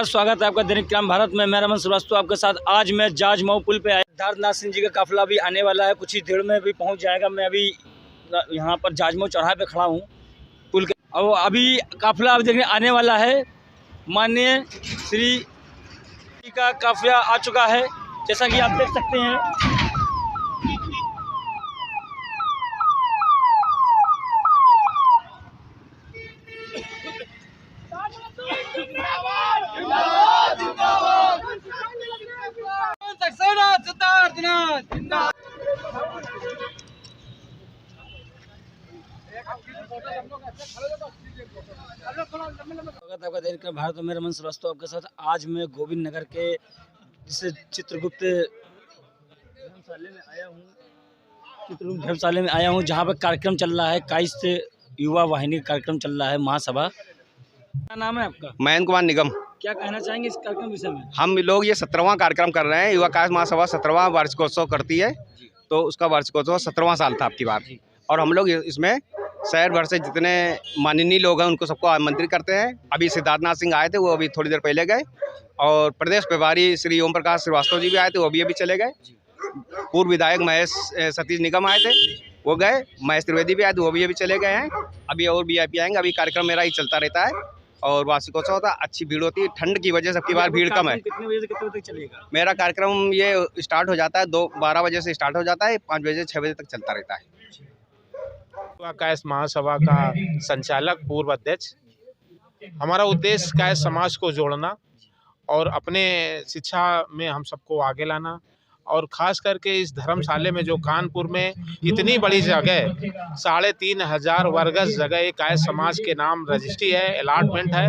नमस्कार, स्वागत है आपका दैनिक क्रांति भारत में। मैं रमन श्रीवास्तव आपके साथ। आज मैं जाजमऊ पुल पे आया। सिद्धार्थनाथ सिंह जी का काफिला भी आने वाला है, कुछ ही देर में भी पहुंच जाएगा। मैं अभी यहाँ पर जाजमऊ चौराहे पे खड़ा हूँ पुल के, और अभी काफिला अभी देखने आने वाला है। माननीय श्री जी का काफिला आ चुका है, जैसा कि आप देख सकते हैं। आपका दैनिक भारत में रमन श्रीवास्तव आपके साथ। आज मैं गोविंद नगर के जिसे चित्रगुप्त धर्मशाला में आया हूँ, जहाँ पर कार्यक्रम चल रहा है। 21 युवा वाहिनी का कार्यक्रम चल रहा है, महासभा। क्या नाम है आपका? मयंक कुमार निगम। क्या कहना चाहेंगे इस कार्यक्रम विषय में? हम लोग ये 17वां कार्यक्रम कर रहे हैं। युवा कायस्थ महासभा 17वां वार्षिकोत्सव करती है, तो उसका वार्षिकोत्सव 17वां साल था आपकी बार। और हम लोग इसमें शहर भर से जितने माननीय लोग हैं उनको सबको आमंत्रित करते हैं। अभी सिद्धार्थनाथ सिंह आए थे, वो अभी थोड़ी देर पहले गए, और प्रदेश प्रभारी श्री ओम प्रकाश श्रीवास्तव जी भी आए थे, वो भी अभी चले गए। पूर्व विधायक महेश सतीश निगम आए थे, वो गए। महेश त्रिवेदी भी आए थे, वो भी अभी चले गए हैं। अभी और VIP आएंगे। अभी कार्यक्रम मेरा ही चलता रहता है और वार्षिकोत्सव होता है। अच्छी भीड़ होती है, ठंड की वजह से सबकी बार भीड़ कम है। कितने बजे से कितने बजे तक चलेगा? मेरा कार्यक्रम ये स्टार्ट हो जाता है 12 बजे से स्टार्ट हो जाता है, 5 बजे से 6 बजे तक चलता रहता है। युवा कायस्थ महासभा का संचालक, पूर्व अध्यक्ष। हमारा उद्देश्य कायस्थ समाज को जोड़ना और अपने शिक्षा में हम सबको आगे लाना, और ख़ास करके इस धर्मशाला में जो कानपुर में इतनी बड़ी जगह 3500 वर्गज जगह कायस्थ समाज के नाम रजिस्ट्री है, अलॉटमेंट है,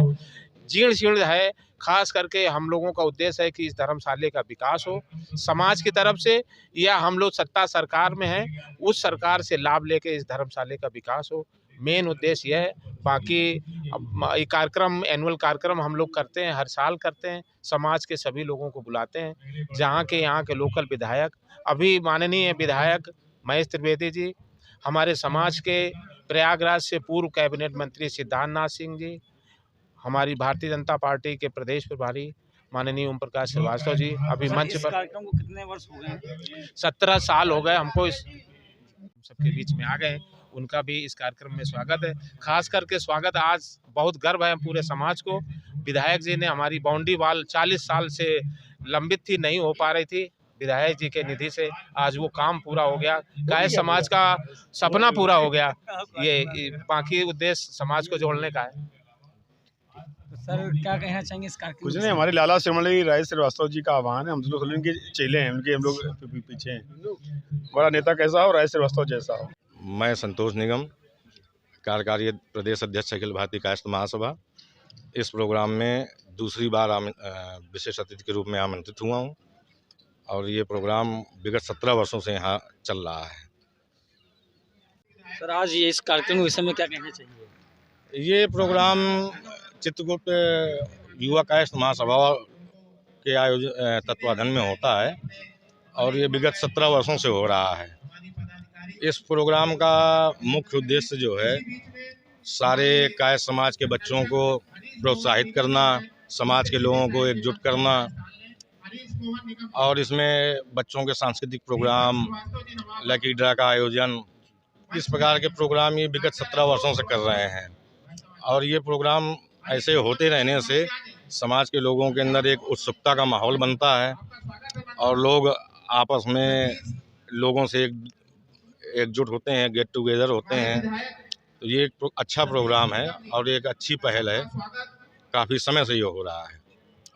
जीर्ण शीर्ण है। खास करके हम लोगों का उद्देश्य है कि इस धर्मशाले का विकास हो समाज की तरफ से, या हम लोग सत्ता सरकार में हैं उस सरकार से लाभ लेके इस धर्मशाले का विकास हो। मेन उद्देश्य यह है। बाकी ये कार्यक्रम, एनुअल कार्यक्रम हम लोग करते हैं, हर साल करते हैं। समाज के सभी लोगों को बुलाते हैं, जहाँ के यहाँ के लोकल विधायक, अभी माननीय विधायक महेश त्रिवेदी जी, हमारे समाज के प्रयागराज से पूर्व कैबिनेट मंत्री सिद्धार्थनाथ सिंह जी, हमारी भारतीय जनता पार्टी के प्रदेश प्रभारी माननीय ओम प्रकाश श्रीवास्तव जी, अभी मंच पर। कार्यक्रम को कितने वर्ष हो गए? 17 साल हो गए हमको इस सबके बीच में आ गए। उनका भी इस कार्यक्रम में स्वागत है। खास करके स्वागत आज बहुत गर्व है पूरे समाज को। विधायक जी ने हमारी बाउंड्री वाल 40 साल से लंबित थी, नहीं हो पा रही थी, विधायक जी के निधि से आज वो काम पूरा हो गया। कायस्थ समाज का सपना पूरा हो गया। ये बाकी उद्देश्य समाज को जोड़ने का है। सर, क्या कहना चाहेंगे इस कार्यक्रम? कुछ नहीं, हमारे लाला श्रीमणी राय श्रीवास्तव जी का आह्वान है। हम लोग उनके चेले हैं, उनके हम लोग पीछे हैं। हमारा नेता कैसा हो, राय श्रीवास्तव जैसा हो। मैं संतोष निगम, कार्यकारी प्रदेश अध्यक्ष अखिल भारतीय कायस्थ महासभा। इस प्रोग्राम में दूसरी बार विशेष अतिथि के रूप में आमंत्रित हुआ हूँ, और ये प्रोग्राम विगत 17 वर्षों से यहाँ चल रहा है। सर, आज ये इस कार्यक्रम के विषय में क्या कहना चाहिए? ये प्रोग्राम चित्रगुप्त युवा कायस्थ महासभा के तत्वाधान में होता है, और ये विगत 17 वर्षों से हो रहा है। इस प्रोग्राम का मुख्य उद्देश्य जो है, सारे कायस्थ समाज के बच्चों को प्रोत्साहित करना, समाज के लोगों को एकजुट करना, और इसमें बच्चों के सांस्कृतिक प्रोग्राम, लकी ड्रा का आयोजन, इस प्रकार के प्रोग्राम ये विगत 17 वर्षों से कर रहे हैं। और ये प्रोग्राम ऐसे होते रहने से समाज के लोगों के अंदर एक उत्सुकता का माहौल बनता है, और लोग आपस में लोगों से एकजुट होते हैं, गेट टुगेदर होते हैं। तो ये एक अच्छा प्रोग्राम है और एक अच्छी पहल है। काफ़ी समय से ये हो रहा है,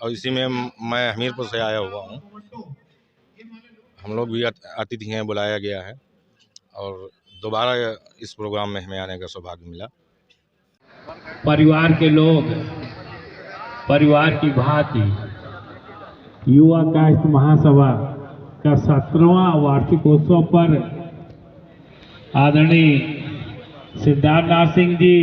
और इसी में मैं हमीरपुर से आया हुआ हूँ। हम लोग भी अतिथि हैं, बुलाया गया है, और दोबारा इस प्रोग्राम में हमें आने का सौभाग्य मिला। परिवार के लोग परिवार की भांति युवा कायस्थ महासभा का 17वां वार्षिकोत्सव पर आदरणीय सिद्धार्थनाथ सिंह जी,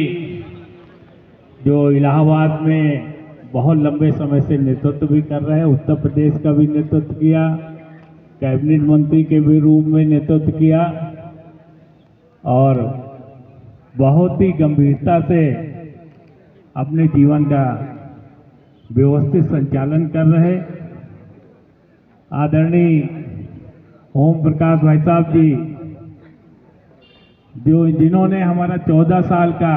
जो इलाहाबाद में बहुत लंबे समय से नेतृत्व भी कर रहे हैं, उत्तर प्रदेश का भी नेतृत्व किया, कैबिनेट मंत्री के भी रूप में नेतृत्व किया, और बहुत ही गंभीरता से अपने जीवन का व्यवस्थित संचालन कर रहे आदरणीय ओम प्रकाश भाई साहब जी, जिन्होंने हमारा 14 साल का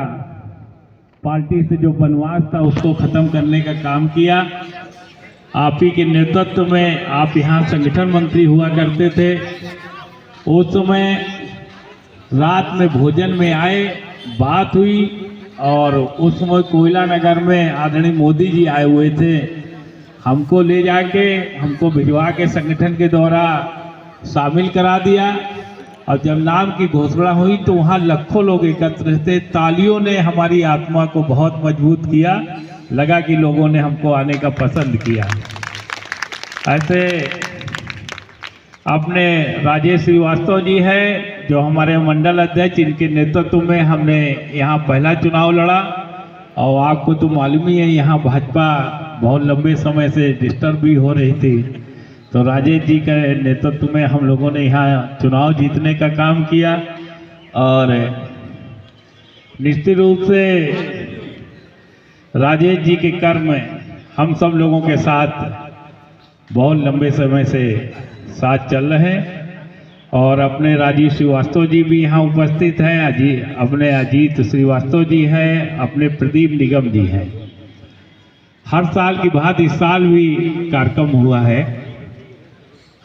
पार्टी से जो वनवास था उसको खत्म करने का काम किया। आप ही के नेतृत्व में आप यहाँ संगठन मंत्री हुआ करते थे। उस समय रात में भोजन में आए, बात हुई और उस समय कोयला नगर में आदरणीय मोदी जी आए हुए थे। हमको ले जाके हमको भिजवा के संगठन के द्वारा शामिल करा दिया और जब नाम की घोषणा हुई तो वहाँ लाखों लोग एकत्र थे। तालियों ने हमारी आत्मा को बहुत मजबूत किया, लगा कि लोगों ने हमको आने का पसंद किया। ऐसे अपने राजेश श्रीवास्तव जी है जो हमारे मंडल अध्यक्ष, इनके नेतृत्व में हमने यहाँ पहला चुनाव लड़ा और आपको तो मालूम ही है यहाँ भाजपा बहुत लंबे समय से डिस्टर्ब भी हो रही थी, तो राजेश जी के नेतृत्व में हम लोगों ने यहाँ चुनाव जीतने का काम किया। और निश्चित रूप से राजेश जी के कर्म हम सब लोगों के साथ बहुत लंबे समय से साथ चल रहे हैं। और अपने राजीव श्रीवास्तव जी भी यहाँ उपस्थित हैं, अपने अजीत श्रीवास्तव जी हैं, अपने प्रदीप निगम जी हैं। हर साल की बात इस साल भी कार्यक्रम हुआ है।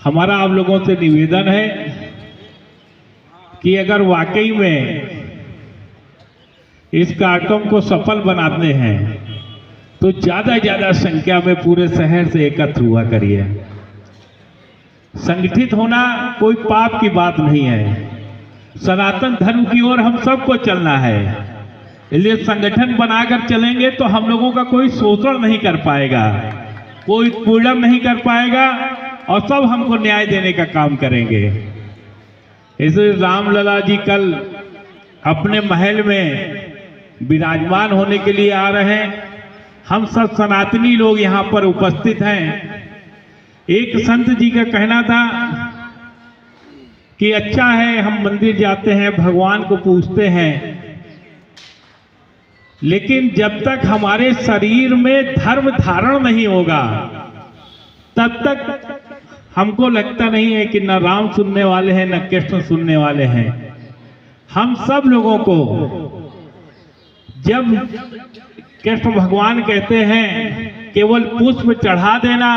हमारा आप लोगों से निवेदन है कि अगर वाकई में इस कार्यक्रम को सफल बनाते हैं तो ज़्यादा संख्या में पूरे शहर से एकत्र हुआ करिए। संगठित होना कोई पाप की बात नहीं है, सनातन धर्म की ओर हम सबको चलना है। इसलिए संगठन बनाकर चलेंगे तो हम लोगों का कोई शोषण नहीं कर पाएगा, कोई पीड़न नहीं कर पाएगा और सब हमको न्याय देने का काम करेंगे। इसलिए रामलला जी कल अपने महल में विराजमान होने के लिए आ रहे हैं। हम सब सनातनी लोग यहाँ पर उपस्थित हैं। एक संत जी का कहना था कि अच्छा है हम मंदिर जाते हैं, भगवान को पूजते हैं, लेकिन जब तक हमारे शरीर में धर्म धारण नहीं होगा तब तक हमको लगता नहीं है कि न राम सुनने वाले हैं न कृष्ण सुनने वाले हैं। हम सब लोगों को जब कृष्ण भगवान कहते हैं केवल पुष्प चढ़ा देना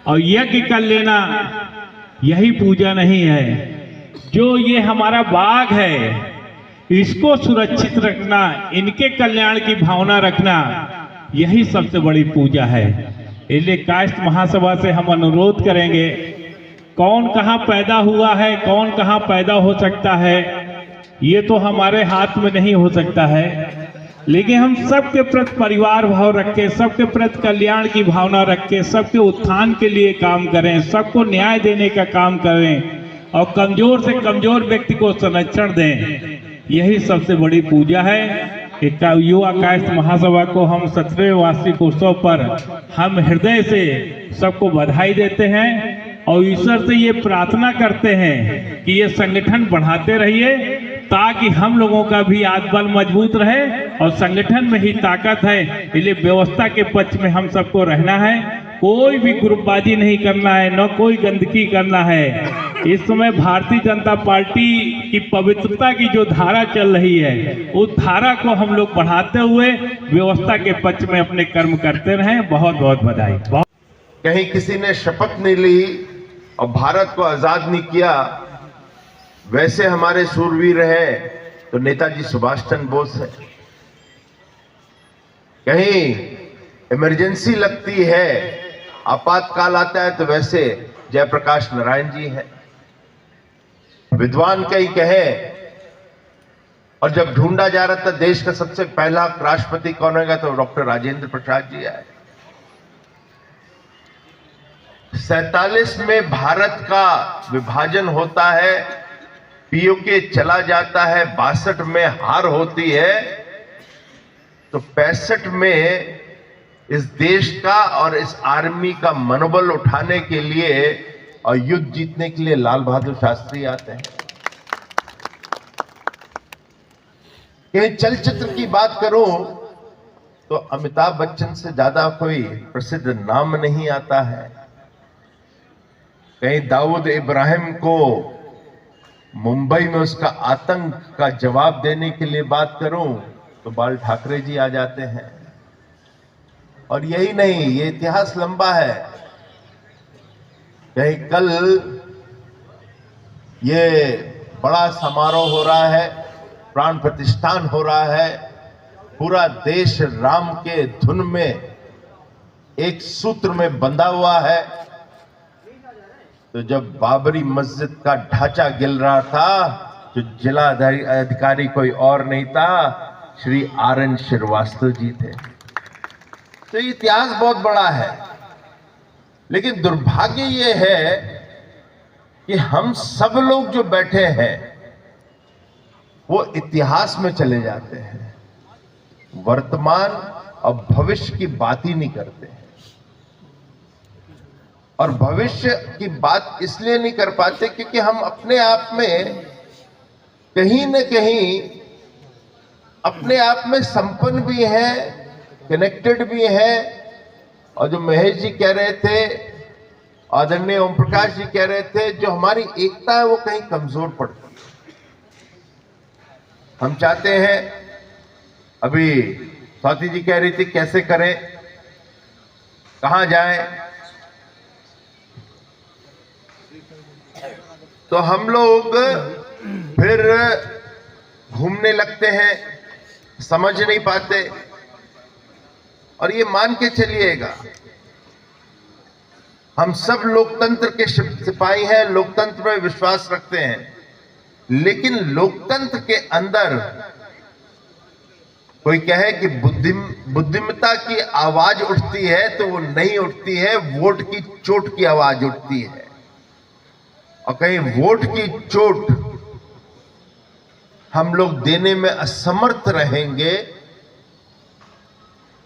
और यज्ञ कर लेना यही पूजा नहीं है। जो ये हमारा बाग है इसको सुरक्षित रखना, इनके कल्याण की भावना रखना, यही सबसे बड़ी पूजा है। इसलिए कायस्थ महासभा से हम अनुरोध करेंगे, कौन कहाँ पैदा हुआ है, कौन कहाँ पैदा हो सकता है, ये तो हमारे हाथ में नहीं हो सकता है, लेकिन हम सबके प्रति परिवार भाव रखें, सबके प्रति कल्याण की भावना रखें, सबके उत्थान के लिए काम करें, सबको न्याय देने का काम करें और कमजोर से कमजोर व्यक्ति को संरक्षण दें। यही सबसे बड़ी पूजा है। युवा कायस्थ महासभा को हम 17वें वार्षिक उत्सव पर हम हृदय से सबको बधाई देते हैं और ईश्वर से ये प्रार्थना करते हैं कि ये संगठन बढ़ाते रहिए ताकि हम लोगों का भी आत्मबल मजबूत रहे और संगठन में ही ताकत है। इसलिए व्यवस्था के पक्ष में हम सबको रहना है, कोई भी ग्रुपबाजी नहीं करना है, न कोई गंदगी करना है। इस समय भारतीय जनता पार्टी की पवित्रता की जो धारा चल रही है उस धारा को हम लोग बढ़ाते हुए व्यवस्था के पक्ष में अपने कर्म करते रहें। बहुत बहुत बधाई। कहीं किसी ने शपथ नहीं ली और भारत को आजाद नहीं किया, वैसे हमारे सूरवीर हैं तो नेताजी सुभाष चंद्र बोस है। कहीं इमरजेंसी लगती है, आपातकाल आता है तो वैसे जयप्रकाश नारायण जी है। विद्वान कई कहे, और जब ढूंढा जा रहा था देश का सबसे पहला राष्ट्रपति कौन होगा तो डॉक्टर राजेंद्र प्रसाद जी आए। 47 में भारत का विभाजन होता है, पीओके चला जाता है, 62 में हार होती है, तो 65 में इस देश का और इस आर्मी का मनोबल उठाने के लिए और युद्ध जीतने के लिए लाल बहादुर शास्त्री आते हैं। कहीं चलचित्र की बात करूं तो अमिताभ बच्चन से ज्यादा कोई प्रसिद्ध नाम नहीं आता है। कहीं दाऊद इब्राहिम को मुंबई में उसका आतंक का जवाब देने के लिए बात करूं तो बाल ठाकरे जी आ जाते हैं। और यही नहीं, ये इतिहास लंबा है। कहीं कल ये बड़ा समारोह हो रहा है, प्राण प्रतिष्ठान हो रहा है, पूरा देश राम के धुन में एक सूत्र में बंधा हुआ है। तो जब बाबरी मस्जिद का ढांचा गिर रहा था, जो जिला अधिकारी कोई और नहीं था, श्री RN श्रीवास्तव जी थे। तो इतिहास बहुत बड़ा है, लेकिन दुर्भाग्य ये है कि हम सब लोग जो बैठे हैं वो इतिहास में चले जाते हैं, वर्तमान और भविष्य की बात ही नहीं करते हैं। और भविष्य की बात इसलिए नहीं कर पाते क्योंकि हम अपने आप में कहीं न कहीं अपने आप में संपन्न भी हैं, कनेक्टेड भी हैं। और जो महेश जी कह रहे थे, आदरणीय ओम प्रकाश जी कह रहे थे, जो हमारी एकता है वो कहीं कमजोर पड़ती है। हम चाहते हैं, अभी स्वाति जी कह रही थी कैसे करें, कहां जाएं, तो हम लोग फिर घूमने लगते हैं, समझ नहीं पाते। और ये मान के चलिएगा, हम सब लोकतंत्र के सिपाही हैं, लोकतंत्र में विश्वास रखते हैं, लेकिन लोकतंत्र के अंदर कोई कहे कि बुद्धिमत्ता की आवाज उठती है तो वो नहीं उठती है, वोट की चोट की आवाज उठती है। और कहीं वोट की चोट हम लोग देने में असमर्थ रहेंगे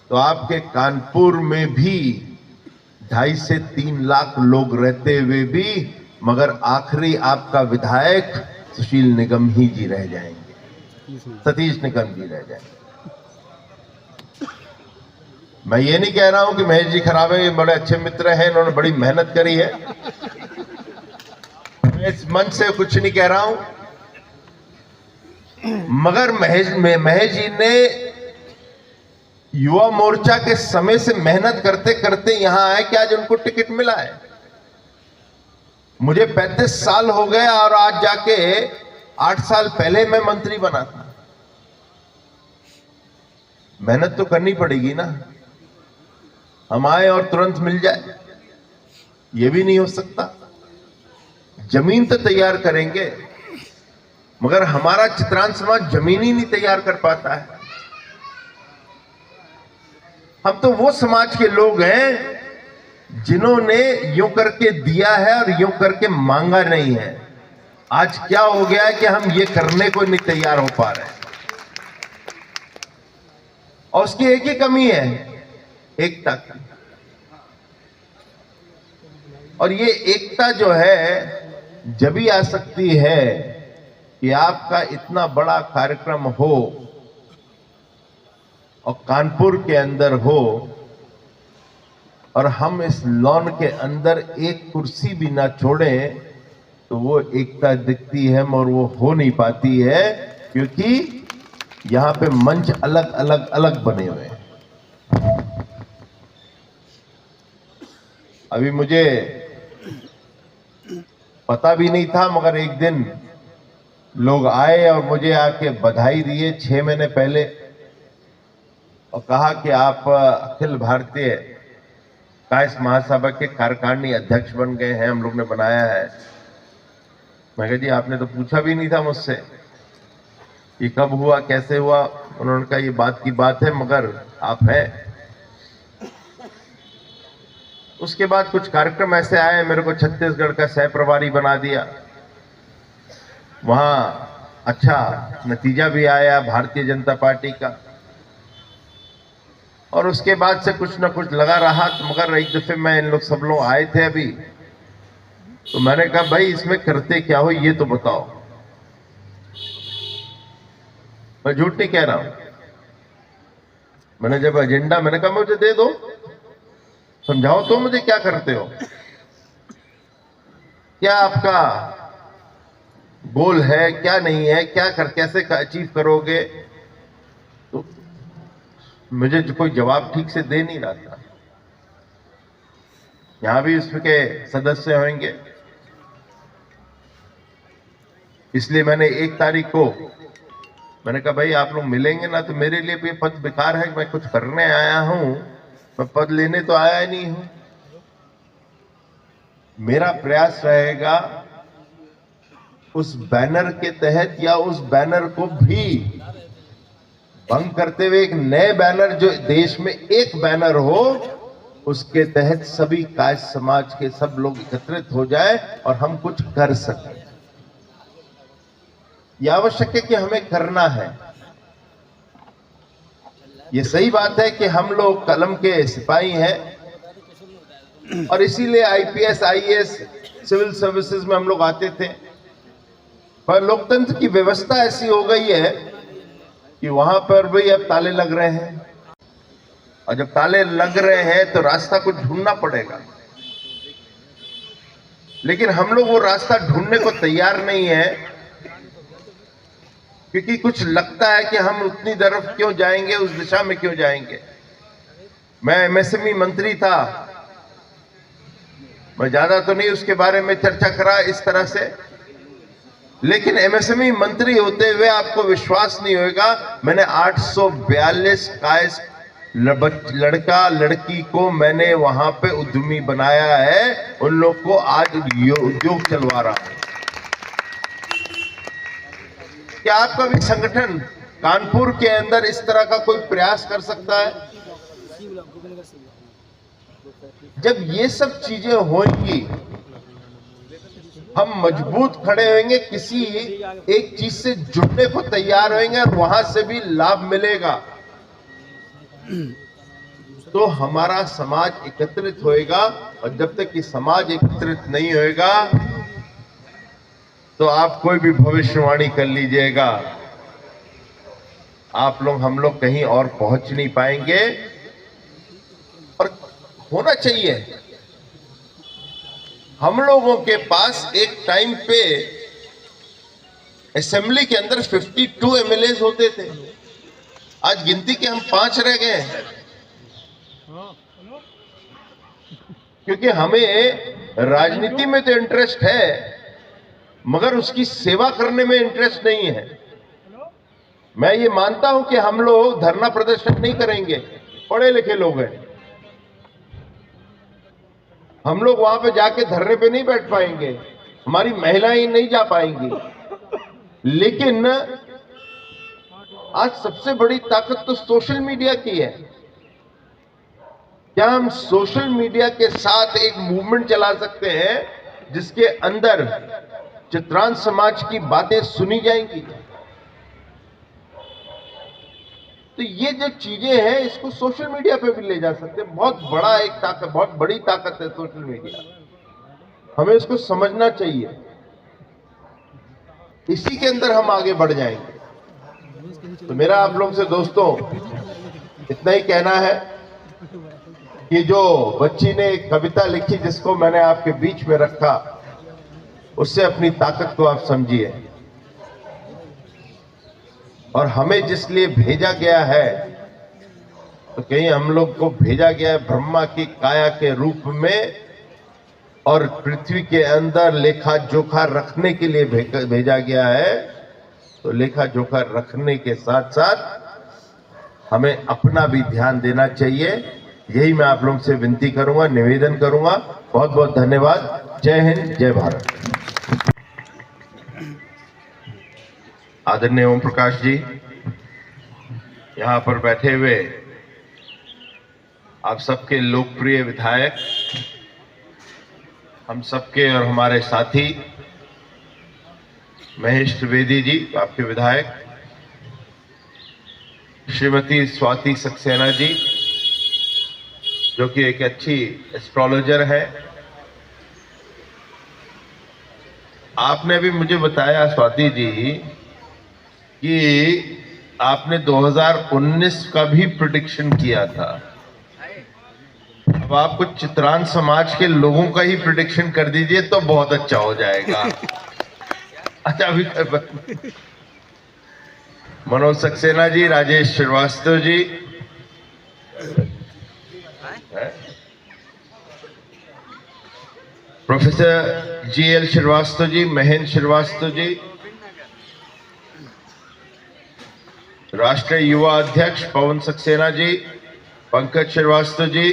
तो आपके कानपुर में भी 2.5 से 3 लाख लोग रहते हुए भी मगर आखिरी आपका विधायक सुशील निगम ही जी रह जाएंगे, सतीश निगम जी रह जाएंगे। मैं ये नहीं कह रहा हूं कि महेश जी खराब है, ये बड़े अच्छे मित्र हैं, इन्होंने बड़ी मेहनत करी है, इस मंच से कुछ नहीं कह रहा हूं, मगर महेश जी ने युवा मोर्चा के समय से मेहनत करते करते यहां आए कि आज उनको टिकट मिला है। मुझे 35 साल हो गए और आज जाके 8 साल पहले मैं मंत्री बना था। मेहनत तो करनी पड़ेगी ना, हम आए और तुरंत मिल जाए, ये भी नहीं हो सकता। जमीन तो तैयार करेंगे, मगर हमारा चित्रांश समाज जमीन ही नहीं तैयार कर पाता है। हम तो वो समाज के लोग हैं जिन्होंने यूं करके दिया है और यूं करके मांगा नहीं है। आज क्या हो गया है कि हम ये करने को नहीं तैयार हो पा रहे हैं, और उसकी एक ही कमी है, एकता की। और ये एकता जो है जब भी आ सकती है कि आपका इतना बड़ा कार्यक्रम हो और कानपुर के अंदर हो और हम इस लॉन के अंदर एक कुर्सी भी ना छोड़ें, तो वो एकता दिखती है और वो हो नहीं पाती है क्योंकि यहां पे मंच अलग अलग अलग बने हुए हैं। अभी मुझे पता भी नहीं था, मगर एक दिन लोग आए और मुझे आके बधाई दिए 6 महीने पहले और कहा कि आप अखिल भारतीय कायस्थ महासभा के कार्यकारिणी अध्यक्ष बन गए हैं, हम लोग ने बनाया है। मैं कहा जी आपने तो पूछा भी नहीं था मुझसे कि कब हुआ, कैसे हुआ। उन्होंने कहा ये बात की बात है, मगर आप हैं। उसके बाद कुछ कार्यक्रम ऐसे आए, मेरे को छत्तीसगढ़ का सह प्रभारी बना दिया, वहां अच्छा नतीजा भी आया भारतीय जनता पार्टी का। और उसके बाद से कुछ ना कुछ लगा रहा, तो मगर एक दफे मैं इन लोग सब लोग आए थे अभी, तो मैंने कहा भाई इसमें करते क्या हो ये तो बताओ। मैं झूठ नहीं कह रहा हूं, मैंने जब एजेंडा, मैंने कहा मुझे दे दो, समझाओ तो मुझे क्या करते हो, क्या आपका गोल है, क्या नहीं है, क्या कैसे अचीव करोगे। तो मुझे कोई जवाब ठीक से दे नहीं रहा था। यहां भी इसके सदस्य होंगे, इसलिए मैंने 1 तारीख को मैंने कहा भाई आप लोग मिलेंगे ना, तो मेरे लिए भी पद बेकार है, मैं कुछ करने आया हूं, मैं पद लेने तो आया ही नहीं हूं। मेरा प्रयास रहेगा उस बैनर के तहत या उस बैनर को भी भंग करते हुए एक नए बैनर, जो देश में एक बैनर हो, उसके तहत सभी कायस्थ समाज के सब लोग एकत्रित हो जाए और हम कुछ कर सकें। यह आवश्यक है कि हमें करना है। ये सही बात है कि हम लोग कलम के सिपाही हैं और इसीलिए आईपीएस, आईएएस, सिविल सर्विसेज में हम लोग आते थे, पर लोकतंत्र की व्यवस्था ऐसी हो गई है कि वहां पर भी अब ताले लग रहे हैं, और जब ताले लग रहे हैं तो रास्ता कुछ ढूंढना पड़ेगा। लेकिन हम लोग वो रास्ता ढूंढने को तैयार नहीं है, क्योंकि कुछ लगता है कि हम उतनी तरफ क्यों जाएंगे, उस दिशा में क्यों जाएंगे। मैं एमएसएमई मंत्री था, मैं ज्यादा तो नहीं उसके बारे में चर्चा करा इस तरह से, लेकिन एमएसएमई मंत्री होते हुए आपको विश्वास नहीं होगा, मैंने 842 कायस्थ लड़का लड़की को मैंने वहां पे उद्यमी बनाया है, उन लोग को आज उद्योग चलवा रहा हूं। क्या आपका भी संगठन कानपुर के अंदर इस तरह का कोई प्रयास कर सकता है? जब ये सब चीजें होंगी, हम मजबूत खड़े होंगे, किसी एक चीज से जुड़ने को तैयार होंगे और वहां से भी लाभ मिलेगा, तो हमारा समाज एकत्रित होएगा। और जब तक कि समाज एकत्रित नहीं होएगा, तो आप कोई भी भविष्यवाणी कर लीजिएगा, आप लोग, हम लोग कहीं और पहुंच नहीं पाएंगे। और होना चाहिए, हम लोगों के पास एक टाइम पे असेंबली के अंदर 52 एमएलए होते थे, आज गिनती के हम 5 रह गए हैं, क्योंकि हमें राजनीति में तो इंटरेस्ट है, मगर उसकी सेवा करने में इंटरेस्ट नहीं है। मैं ये मानता हूं कि हम लोग धरना प्रदर्शन नहीं करेंगे, पढ़े लिखे लोग हैं, हम लोग वहां पे जाके धरने पे नहीं बैठ पाएंगे, हमारी महिलाएं नहीं जा पाएंगी। लेकिन आज सबसे बड़ी ताकत तो सोशल मीडिया की है। क्या हम सोशल मीडिया के साथ एक मूवमेंट चला सकते हैं जिसके अंदर चित्रांश समाज की बातें सुनी जाएंगी? तो ये जो चीजें हैं, इसको सोशल मीडिया पे भी ले जा सकते हैं। बहुत बड़ा एक ताकत, बहुत बड़ी ताकत है सोशल मीडिया, हमें इसको समझना चाहिए, इसी के अंदर हम आगे बढ़ जाएंगे। तो मेरा आप लोग से दोस्तों इतना ही कहना है कि जो बच्ची ने एक कविता लिखी, जिसको मैंने आपके बीच में रखा, उससे अपनी ताकत को आप समझिए। और हमें जिस लिए भेजा गया है, तो कहीं हम लोग को भेजा गया है ब्रह्मा की काया के रूप में, और पृथ्वी के अंदर लेखा जोखा रखने के लिए भेजा गया है। तो लेखा जोखा रखने के साथ साथ हमें अपना भी ध्यान देना चाहिए। यही मैं आप लोगों से विनती करूंगा, निवेदन करूंगा। बहुत बहुत धन्यवाद। जय हिंद, जय भारत। आदरणीय ओम प्रकाश जी, यहाँ पर बैठे हुए आप सबके लोकप्रिय विधायक, हम सबके और हमारे साथी महेश त्रिवेदी जी, आपके विधायक, श्रीमती स्वाति सक्सेना जी, जो कि एक अच्छी एस्ट्रोलॉजर है। आपने भी मुझे बताया स्वाति जी कि आपने 2019 का भी प्रेडिक्शन किया था। अब आप कुछ चित्रांत समाज के लोगों का ही प्रेडिक्शन कर दीजिए तो बहुत अच्छा हो जाएगा। अच्छा, अभी मनोज सक्सेना जी, राजेश श्रीवास्तव जी, प्रोफेसर GL श्रीवास्तव जी, महेंद्र श्रीवास्तव जी, राष्ट्रीय युवा अध्यक्ष पवन सक्सेना जी, पंकज श्रीवास्तव जी,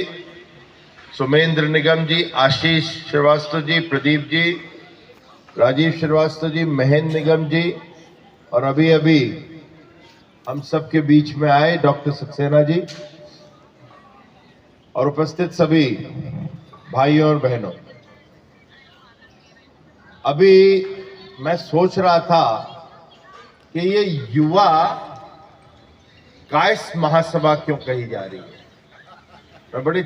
सुमेंद्र निगम जी, आशीष श्रीवास्तव जी, प्रदीप जी, राजीव श्रीवास्तव जी, महेंद्र निगम जी, और अभी अभी हम सबके बीच में आए डॉक्टर सक्सेना जी, और उपस्थित सभी भाइयों और बहनों। अभी मैं सोच रहा था कि ये युवा कायस महासभा क्यों कही जा रही है। मैं बड़ी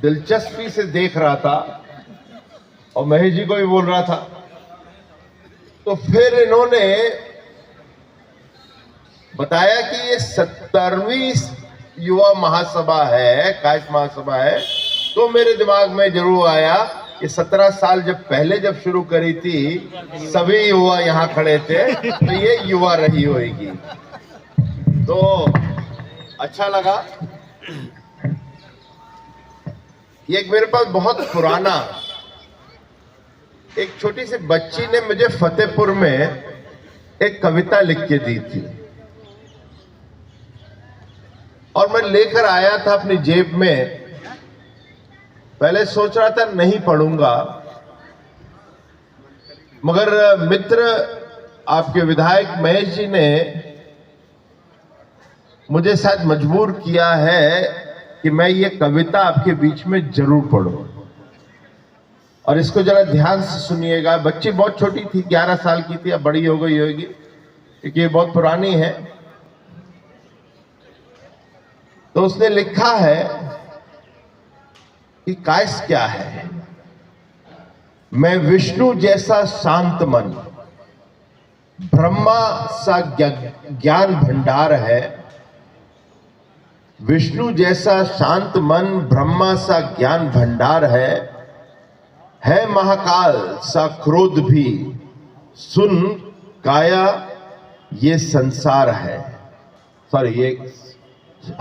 दिलचस्पी से देख रहा था और महेश जी को भी बोल रहा था, तो फिर इन्होंने बताया कि ये 70वीं युवा महासभा है, कायस महासभा है। तो मेरे दिमाग में जरूर आया कि 17 साल जब शुरू करी थी, सभी युवा यहाँ खड़े थे, तो ये युवा रही होगी। तो अच्छा लगा। ये मेरे पास बहुत पुराना, एक छोटी सी बच्ची ने मुझे फतेहपुर में एक कविता लिख के दी थी, और मैं लेकर आया था अपनी जेब में। पहले सोच रहा था नहीं पढ़ूंगा, मगर मित्र आपके विधायक महेश जी ने मुझे शायद मजबूर किया है कि मैं ये कविता आपके बीच में जरूर पढ़ूं, और इसको जरा ध्यान से सुनिएगा। बच्ची बहुत छोटी थी, 11 साल की थी, अब बड़ी हो गई होगी क्योंकि ये बहुत पुरानी है। तो उसने लिखा है कि कायस क्या है। मैं विष्णु जैसा शांत मन, ब्रह्मा सा ज्ञान भंडार है। विष्णु जैसा शांत मन, ब्रह्मा सा ज्ञान भंडार है महाकाल सा क्रोध भी, सुन काया ये संसार है। सॉरी, ये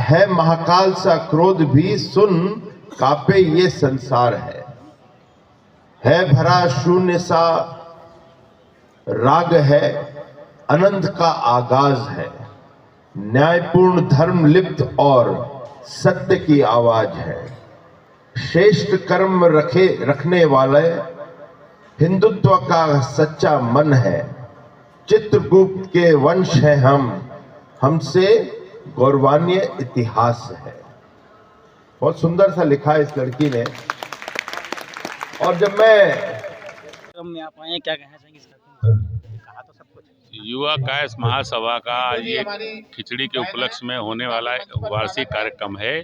है महाकाल सा क्रोध भी, सुन कापे ये संसार है भरा शून्य सा राग है, अनंत का आगाज है, न्यायपूर्ण धर्म लिप्त और सत्य की आवाज है, श्रेष्ठ कर्म रखने वाले हिंदुत्व का सच्चा मन है, चित्रगुप्त के वंश है हमसे गौरवान्य इतिहास है। बहुत सुंदर सा लिखा है इस लड़की ने। और जब मैं आप आए, क्या कहना चाहेंगे इसका? कहा तो सब कुछ। युवा कायस महासभा का आज ये खिचड़ी के उपलक्ष्य में होने वाला वार्षिक कार्यक्रम है।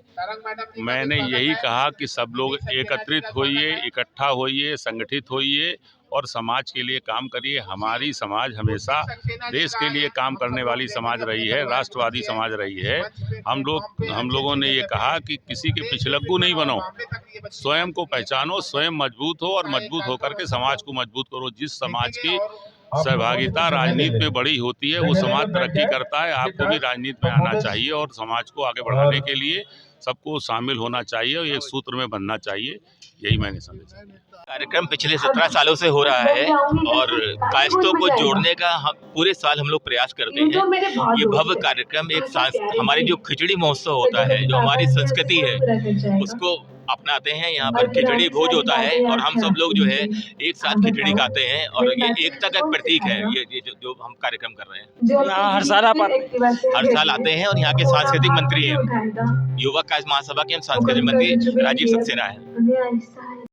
मैंने यही कहा कि सब लोग एकत्रित होइए, इकट्ठा होइए, संगठित होइए और समाज के लिए काम करिए। हमारी समाज हमेशा देश के लिए काम करने वाली समाज रही है, राष्ट्रवादी समाज रही है। हम लोगों ने ये कहा कि किसी के पिछलग्गू नहीं बनो, स्वयं को पहचानो, स्वयं मजबूत हो और मजबूत होकर के समाज को मजबूत करो। जिस समाज की सहभागिता राजनीति में बड़ी होती है वो समाज तरक्की करता है। आपको भी राजनीति में आना चाहिए और समाज को आगे बढ़ाने के लिए सबको शामिल होना चाहिए और एक सूत्र में बनना चाहिए। यही मैंने समझा। कार्यक्रम पिछले 17 सालों से हो रहा है और कायस्थों को जोड़ने का पूरे साल हम लोग प्रयास करते हैं। ये भव्य कार्यक्रम एक हमारी जो खिचड़ी महोत्सव होता है, जो हमारी संस्कृति है, उसको अपनाते हैं। यहाँ पर खिचड़ी भोज होता है और हम सब लोग जो है एक साथ खिचड़ी खाते हैं और ये एकता का प्रतीक है। ये जो हम कार्यक्रम कर रहे हैं, हर साल आते हैं और यहाँ के सांस्कृतिक मंत्री हैं, युवा कायस महासभा के सांस्कृतिक मंत्री राजीव सक्सेना है।